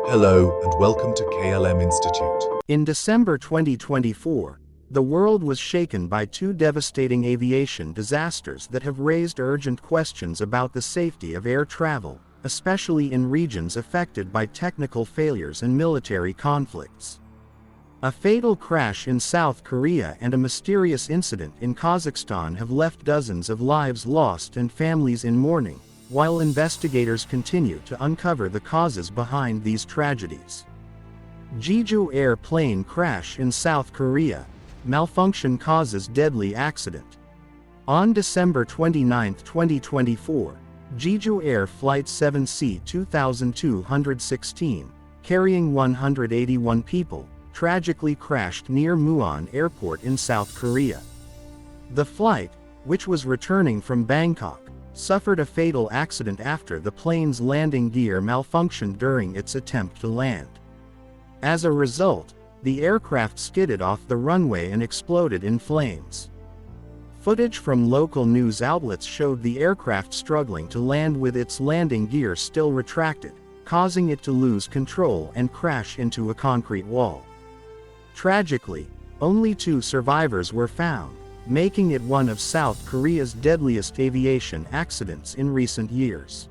Hello and welcome to KLM Institute. In December 2024, the world was shaken by two devastating aviation disasters that have raised urgent questions about the safety of air travel, especially in regions affected by technical failures and military conflicts. A fatal crash in South Korea and a mysterious incident in Kazakhstan have left dozens of lives lost and families in mourning, while investigators continue to uncover the causes behind these tragedies. Jeju Air plane crash in South Korea. Malfunction causes deadly accident. On December 29, 2024, Jeju Air Flight 7C 2216, carrying 181 people, tragically crashed near Muan Airport in South Korea. The flight, which was returning from Bangkok, suffered a fatal accident after the plane's landing gear malfunctioned during its attempt to land. As a result, the aircraft skidded off the runway and exploded in flames. Footage from local news outlets showed the aircraft struggling to land with its landing gear still retracted, causing it to lose control and crash into a concrete wall. Tragically, only 2 survivors were found, making it one of South Korea's deadliest aviation accidents in recent years.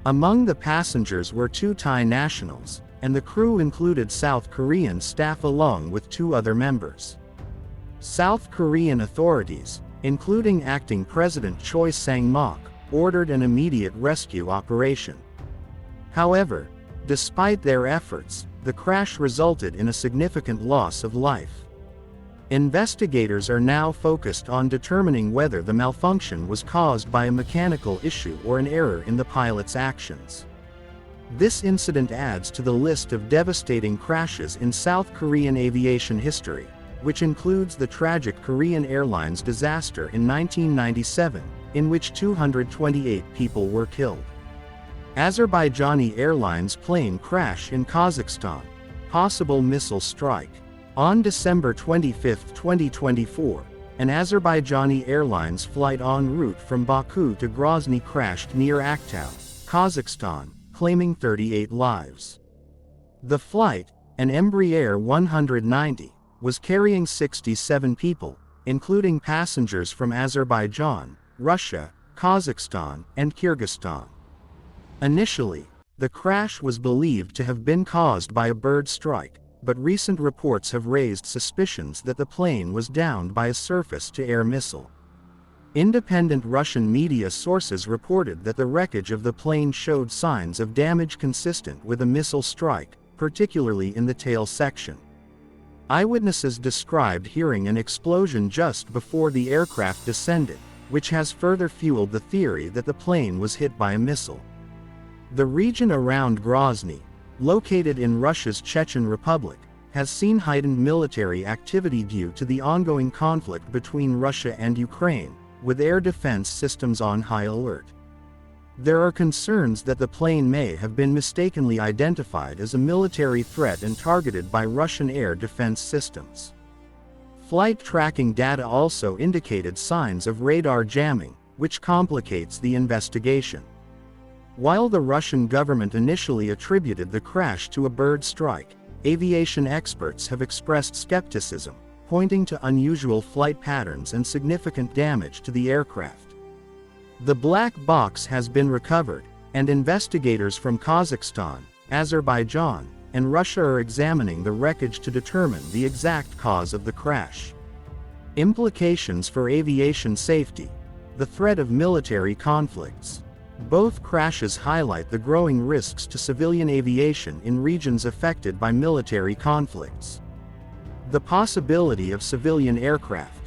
Among the passengers were 2 Thai nationals, and the crew included South Korean staff along with 2 other members. South Korean authorities, including acting President Choi Sang-mok, ordered an immediate rescue operation. However, despite their efforts, the crash resulted in a significant loss of life. Investigators are now focused on determining whether the malfunction was caused by a mechanical issue or an error in the pilot's actions. This incident adds to the list of devastating crashes in South Korean aviation history, which includes the tragic Korean Airlines disaster in 1997, in which 228 people were killed. Azerbaijan Airlines plane crash in Kazakhstan. Possible missile strike. On December 25, 2024, an Azerbaijani Airlines flight en route from Baku to Grozny crashed near Aktau, Kazakhstan, claiming 38 lives. The flight, an Embraer 190, was carrying 67 people, including passengers from Azerbaijan, Russia, Kazakhstan, and Kyrgyzstan. Initially, the crash was believed to have been caused by a bird strike, but recent reports have raised suspicions that the plane was downed by a surface-to-air missile. Independent Russian media sources reported that the wreckage of the plane showed signs of damage consistent with a missile strike, particularly in the tail section. Eyewitnesses described hearing an explosion just before the aircraft descended, which has further fueled the theory that the plane was hit by a missile. The region around Grozny, located in Russia's Chechen Republic, has seen heightened military activity due to the ongoing conflict between Russia and Ukraine, with air defense systems on high alert. There are concerns that the plane may have been mistakenly identified as a military threat and targeted by Russian air defense systems. Flight tracking data also indicated signs of radar jamming, which complicates the investigation. While the Russian government initially attributed the crash to a bird strike, aviation experts have expressed skepticism, pointing to unusual flight patterns and significant damage to the aircraft. The black box has been recovered, and investigators from Kazakhstan, Azerbaijan, and Russia are examining the wreckage to determine the exact cause of the crash. Implications for aviation safety. The threat of military conflicts. Both crashes highlight the growing risks to civilian aviation in regions affected by military conflicts. The possibility of civilian aircraft.